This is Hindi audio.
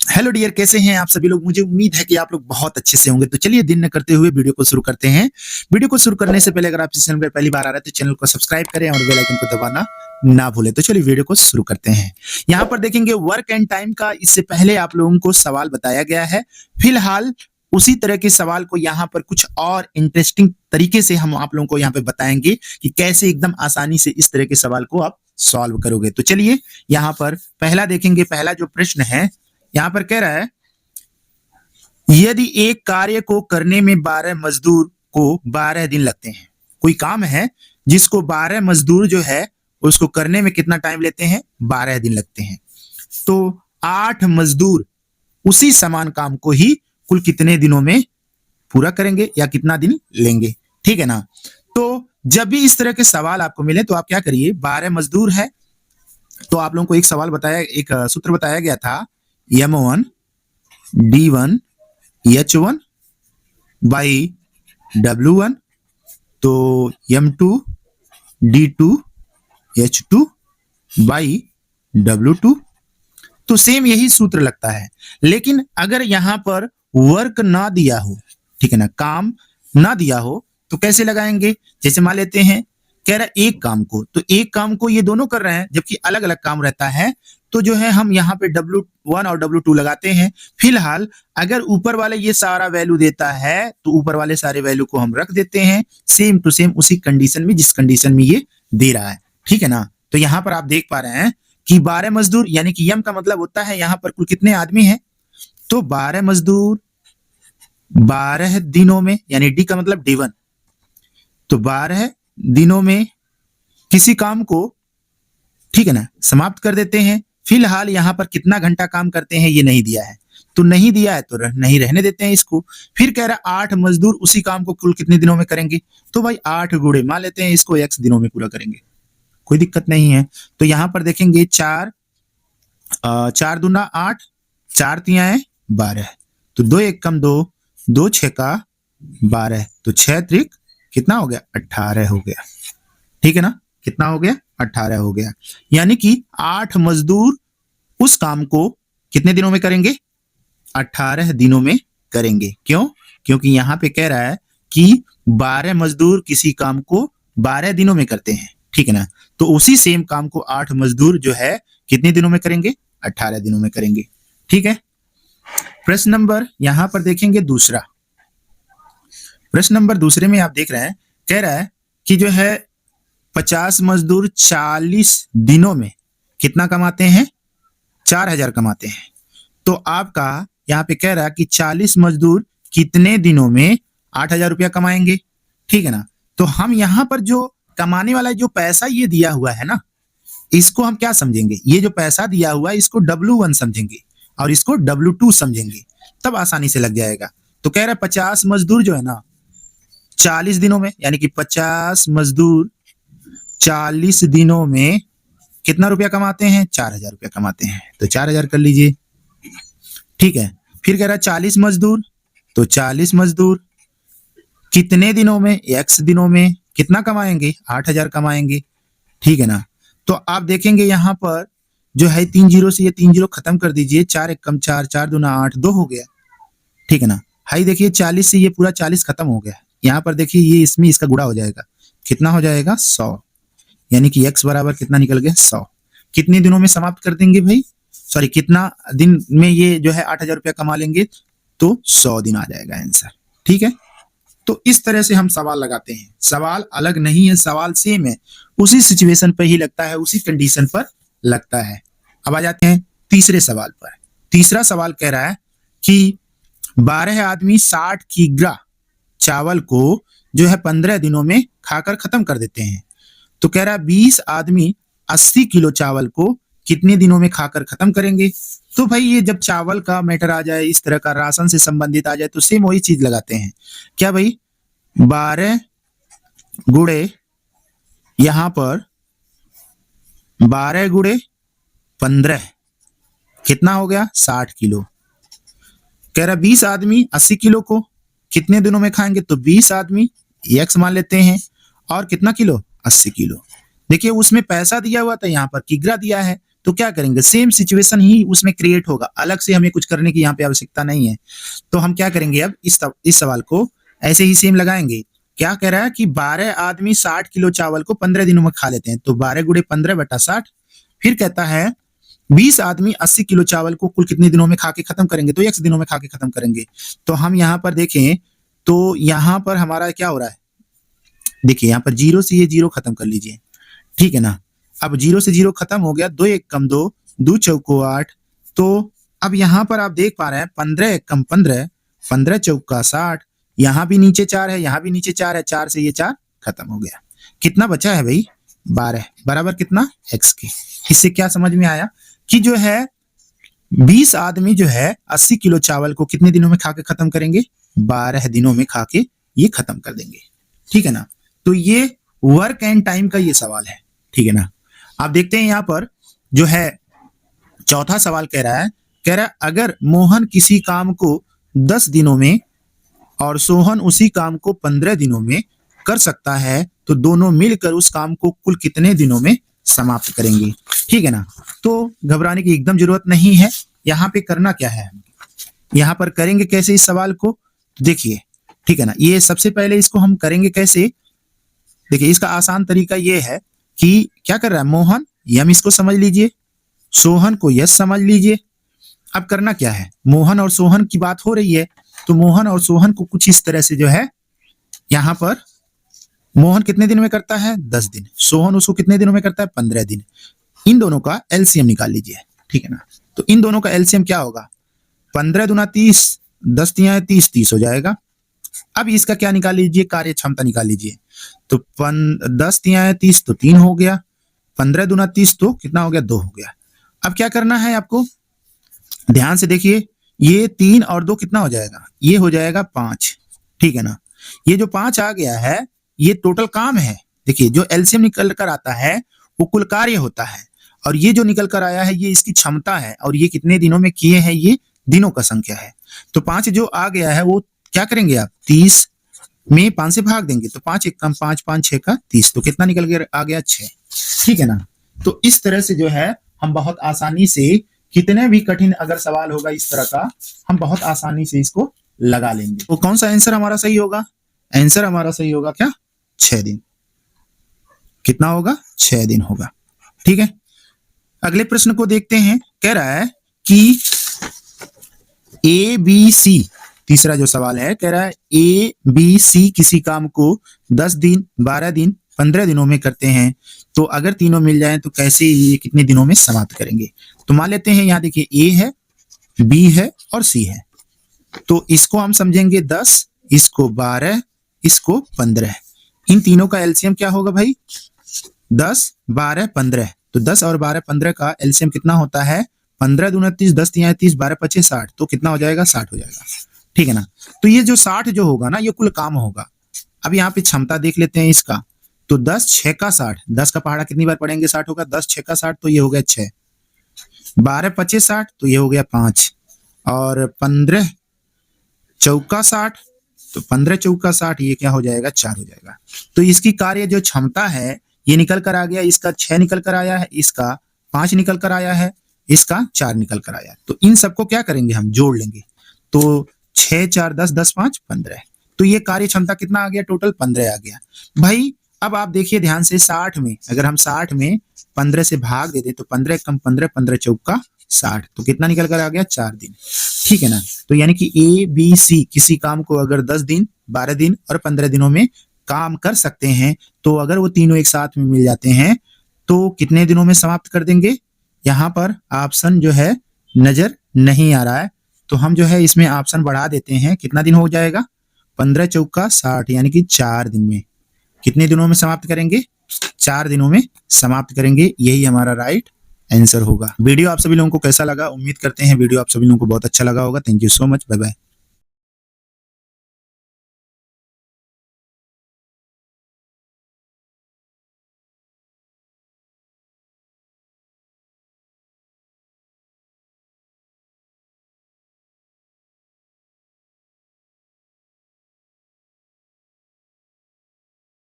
हेलो डियर, कैसे हैं आप सभी लोग। मुझे उम्मीद है कि आप लोग बहुत अच्छे से होंगे। तो चलिए दिन न करते हुए वीडियो को शुरू करते हैं। वीडियो को शुरू करने से पहले अगर आप इस चैनल पर पहली बार आ रहे हैं तो चैनल को सब्सक्राइब करें और बेल आइकन को दबाना ना भूलें। तो चलिए वीडियो को शुरू करते हैं। यहाँ पर देखेंगे वर्क एंड टाइम का इससे पहले आप लोगों को सवाल बताया गया है। फिलहाल उसी तरह के सवाल को यहाँ पर कुछ और इंटरेस्टिंग तरीके से हम आप लोगों को यहाँ पे बताएंगे कि कैसे एकदम आसानी से इस तरह के सवाल को आप सॉल्व करोगे। तो चलिए यहाँ पर पहला देखेंगे। पहला जो प्रश्न है यहाँ पर कह रहा है, यदि एक कार्य को करने में 12 मजदूर को 12 दिन लगते हैं। कोई काम है जिसको 12 मजदूर जो है उसको करने में कितना टाइम लेते हैं, 12 दिन लगते हैं। तो 8 मजदूर उसी समान काम को ही कुल कितने दिनों में पूरा करेंगे या कितना दिन लेंगे, ठीक है ना। तो जब भी इस तरह के सवाल आपको मिले तो आप क्या करिए, 12 मजदूर है तो आप लोगों को एक सवाल बताया, एक सूत्र बताया गया था, M1 D1 H1 by W1, तो M2 D2 H2 by W2। तो सेम यही सूत्र लगता है। लेकिन अगर यहां पर वर्क ना दिया हो, ठीक है ना, काम ना दिया हो, तो कैसे लगाएंगे। जैसे मान लेते हैं कह रहा है एक काम को, तो एक काम को ये दोनों कर रहे हैं जबकि अलग अलग काम रहता है। तो जो है हम यहाँ पे W1 और W2 लगाते हैं। फिलहाल अगर ऊपर वाले ये सारा वैल्यू देता है तो ऊपर वाले सारे वैल्यू को हम रख देते हैं सेम टू सेम उसी कंडीशन में जिस कंडीशन में ये दे रहा है, ठीक है ना। तो यहाँ पर आप देख पा रहे हैं कि 12 मजदूर यानी कि यम का मतलब होता है यहाँ पर कुल कितने आदमी हैं। तो 12 मजदूर 12 दिनों में, यानी डी का मतलब D1, तो 12 दिनों में किसी काम को, ठीक है ना, समाप्त कर देते हैं। फिलहाल यहाँ पर कितना घंटा काम करते हैं ये नहीं दिया है, तो नहीं दिया है तो नहीं रहने देते हैं इसको। फिर कह रहा है 8 मजदूर उसी काम को कुल कितने दिनों में करेंगे, तो भाई 8 गुणे मान लेते हैं इसको x दिनों में पूरा करेंगे, कोई दिक्कत नहीं है। तो यहाँ पर देखेंगे 4 दूना 8, 4 तियां 12, तो 2 एक कम 2, 2 6 का 12, तो 6 त्रिक कितना हो गया, 18 हो गया, ठीक है ना। कितना हो गया, 18 हो गया। यानी कि 8 मजदूर उस काम को कितने दिनों में करेंगे, 18 दिनों में करेंगे। क्यों, क्योंकि यहाँ पे कह रहा है कि 12 मजदूर किसी काम को 12 दिनों में करते हैं, ठीक है ना। तो उसी सेम काम को 8 मजदूर जो है कितने दिनों में करेंगे, 18 दिनों में करेंगे, ठीक है। प्रश्न नंबर यहां पर देखेंगे दूसरा। प्रश्न नंबर दूसरे में आप देख रहे हैं, कह रहा है कि जो है 50 मजदूर 40 दिनों में कितना कमाते हैं, 4000 कमाते हैं। तो आपका यहाँ पे कह रहा है कि 40 मजदूर कितने दिनों में 8000 रुपया कमाएंगे, ठीक है ना। तो हम यहाँ पर जो कमाने वाला जो पैसा ये दिया हुआ है ना, इसको हम क्या समझेंगे, ये जो पैसा दिया हुआ है इसको W1 समझेंगे और इसको W2 समझेंगे, तब आसानी से लग जाएगा। तो कह रहा है 50 मजदूर जो है ना 40 दिनों में, यानी कि 50 मजदूर 40 दिनों में कितना रुपया कमाते हैं, 4000 रुपया कमाते हैं। तो 4000 कर लीजिए, ठीक है। फिर कह रहा है 40 मजदूर, तो 40 मजदूर कितने दिनों में, x दिनों में कितना कमाएंगे, 8000 कमाएंगे, ठीक है ना। तो आप देखेंगे यहाँ पर जो है 3 जीरो से ये 3 जीरो खत्म कर दीजिए, 4 एक कम 4, 4 दूना 8, 2 हो गया, ठीक है ना। हाई देखिए 40 से ये पूरा 40 खत्म हो गया। यहाँ पर देखिए ये इसमें इसका गुणा हो जाएगा, कितना हो जाएगा, 100, यानी कि x बराबर कितना निकल गया, 100। कितने दिनों में समाप्त कर देंगे भाई, सॉरी कितना दिन में ये जो है 8000 रुपया कमा लेंगे, तो 100 दिन आ जाएगा आंसर, ठीक है। तो इस तरह से हम सवाल लगाते हैं। सवाल अलग नहीं है, सवाल सेम है, उसी सिचुएशन पर ही लगता है, उसी कंडीशन पर लगता है। अब आ जाते हैं तीसरे सवाल पर। तीसरा सवाल कह रहा है कि 12 आदमी 60 किग्रा चावल को जो है 15 दिनों में खाकर खत्म कर देते हैं। तो कह रहा है 20 आदमी 80 किलो चावल को कितने दिनों में खाकर खत्म करेंगे। तो भाई ये जब चावल का मैटर आ जाए, इस तरह का राशन से संबंधित आ जाए, तो सेम वही चीज लगाते हैं। क्या भाई, 12 गुणे यहां पर 12 गुणे 15 कितना हो गया, 60 किलो। कह रहा 20 आदमी 80 किलो को कितने दिनों में खाएंगे, तो 20 आदमी x मान लेते हैं और कितना किलो, 80 किलो। देखिए उसमें पैसा दिया हुआ था, यहाँ पर किग्रा दिया है, तो क्या करेंगे, सेम सिचुएशन ही उसमें क्रिएट होगा, अलग से हमें कुछ करने की यहाँ पे आवश्यकता नहीं है। तो हम क्या करेंगे, अब इस सवाल को ऐसे ही सेम लगाएंगे। क्या कह रहा है कि 12 आदमी 60 किलो चावल को 15 दिनों में खा लेते हैं, तो 12 गुणे 15/60। फिर कहता है 20 आदमी 80 किलो चावल को कुल कितने दिनों में खा के खत्म करेंगे, तो x दिनों में खा के खत्म करेंगे। तो हम यहाँ पर देखें तो यहाँ पर हमारा क्या हो रहा है, देखिए यहाँ पर 0 से ये 0 खत्म कर लीजिए, ठीक है ना। अब 0 से 0 खत्म हो गया, 2 1 कम 2, 2 चौको 8। तो अब यहाँ पर आप देख पा रहे हैं 15 1 कम 15, 15 चौका 60, यहाँ भी नीचे 4 है, यहाँ भी नीचे 4 है, 4 से ये 4 खत्म हो गया। कितना बचा है भाई, 12 बराबर कितना, x के। इससे क्या समझ में आया कि जो है 20 आदमी जो है 80 किलो चावल को कितने दिनों में खा के खत्म करेंगे, 12 दिनों में खा के ये खत्म कर देंगे, ठीक है ना। तो ये वर्क एंड टाइम का ये सवाल है, ठीक है ना। आप देखते हैं यहाँ पर जो है चौथा सवाल कह रहा है अगर मोहन किसी काम को 10 दिनों में और सोहन उसी काम को 15 दिनों में कर सकता है, तो दोनों मिलकर उस काम को कुल कितने दिनों में समाप्त करेंगे, ठीक है ना। तो घबराने की एकदम जरूरत नहीं है। यहाँ पे करना क्या है, यहाँ पर करेंगे कैसे इस सवाल को, देखिए, ठीक है ना। ये सबसे पहले इसको हम करेंगे कैसे, देखिए इसका आसान तरीका ये है कि क्या कर रहा है मोहन, यम इसको समझ लीजिए, सोहन को यस समझ लीजिए। अब करना क्या है, मोहन और सोहन की बात हो रही है, तो मोहन और सोहन को कुछ इस तरह से जो है, यहाँ पर मोहन कितने दिन में करता है, 10 दिन, सोहन उसको कितने दिनों में करता है, 15 दिन। इन दोनों का एलसीएम निकाल लीजिए, ठीक है ना। तो इन दोनों का एलसीएम क्या होगा, 15 दूना 30, 10 तिया 30, 30 हो जाएगा। अब इसका क्या निकाल लीजिए, कार्य क्षमता निकाल लीजिए। तो 10 तिया 30 तो 3 हो गया, 15 दूना 30 तो कितना हो गया, 2 हो गया। अब क्या करना है आपको, ध्यान से देखिए, ये 3 और 2 कितना हो जाएगा, ये हो जाएगा 5, ठीक है ना। ये जो 5 आ गया है ये टोटल काम है। देखिए जो एलसीएम निकल कर आता है वो कुल कार्य होता है, और ये जो निकल कर आया है ये इसकी क्षमता है, और ये कितने दिनों में किए हैं, ये दिनों का संख्या है। तो 5 जो आ गया है वो क्या करेंगे आप, 30 में 5 से भाग देंगे, तो 5 1 कम 5, 5 6 का 30, तो कितना निकल के आ गया, 6, ठीक है ना। तो इस तरह से जो है हम बहुत आसानी से, कितने भी कठिन अगर सवाल होगा इस तरह का, हम बहुत आसानी से इसको लगा लेंगे। तो कौन सा आंसर हमारा सही होगा, आंसर हमारा सही होगा क्या, 6 दिन। कितना होगा, 6 दिन होगा, ठीक है। अगले प्रश्न को देखते हैं। कह रहा है कि ABC, तीसरा जो सवाल है, कह रहा है ABC किसी काम को 10 दिन, 12 दिन, 15 दिनों में करते हैं, तो अगर तीनों मिल जाएं तो कैसे ये कितने दिनों में समाप्त करेंगे। तो मान लेते हैं यहाँ देखिए A है, B है और C है, तो इसको हम समझेंगे 10, इसको 12, इसको 15। इन तीनों का एलसीएम क्या होगा भाई, 10 12 15, तो 10 और 12 15 का एलसीएम कितना होता है, 15 दूना 30, 10 तिया 30, 12 25 60, तो कितना हो जाएगा, 60 हो जाएगा, ठीक है ना। तो ये जो 60 जो होगा ना, ये कुल काम होगा। अब यहाँ पे क्षमता देख लेते हैं इसका, तो 10 6 का 60, 10 का पहाड़ा कितनी बार पढ़ेंगे, 60 होगा, 10 6 का 60, तो ये हो गया 6, 12 25 60, तो ये हो गया 5, और 15 चौका 60, तो 15 चौका 60, ये क्या हो जाएगा, 4 हो जाएगा। तो इसकी कार्य जो क्षमता है ये निकल कर आ गया, इसका 6 निकल कर आया है, इसका 5 निकल कर आया है, इसका 4 निकल कर आया। तो इन सबको क्या करेंगे, हम जोड़ लेंगे, तो 6 4 10, 10 5 15, तो ये कार्य क्षमता कितना आ गया, टोटल 15 आ गया भाई। अब आप देखिए ध्यान से, 60 में अगर हम 60 में 15 से भाग दे दें, तो 15 कम 15, 15 चौका 60, तो कितना निकल कर आ गया, 4 दिन, ठीक है ना। तो यानी कि ABC किसी काम को अगर 10 दिन, 12 दिन और 15 दिनों में काम कर सकते हैं, तो अगर वो तीनों एक साथ में मिल जाते हैं तो कितने दिनों में समाप्त कर देंगे। यहाँ पर ऑप्शन जो है नजर नहीं आ रहा है, तो हम जो है इसमें ऑप्शन बढ़ा देते हैं, कितना दिन हो जाएगा, 15 चौका 60, यानी कि 4 दिन में। कितने दिनों में समाप्त करेंगे, 4 दिनों में समाप्त करेंगे, यही हमारा राइट आंसर होगा। वीडियो आप सभी लोगों को कैसा लगा, उम्मीद करते हैं वीडियो आप सभी लोगों को बहुत अच्छा लगा होगा। Thank you so much, bye bye.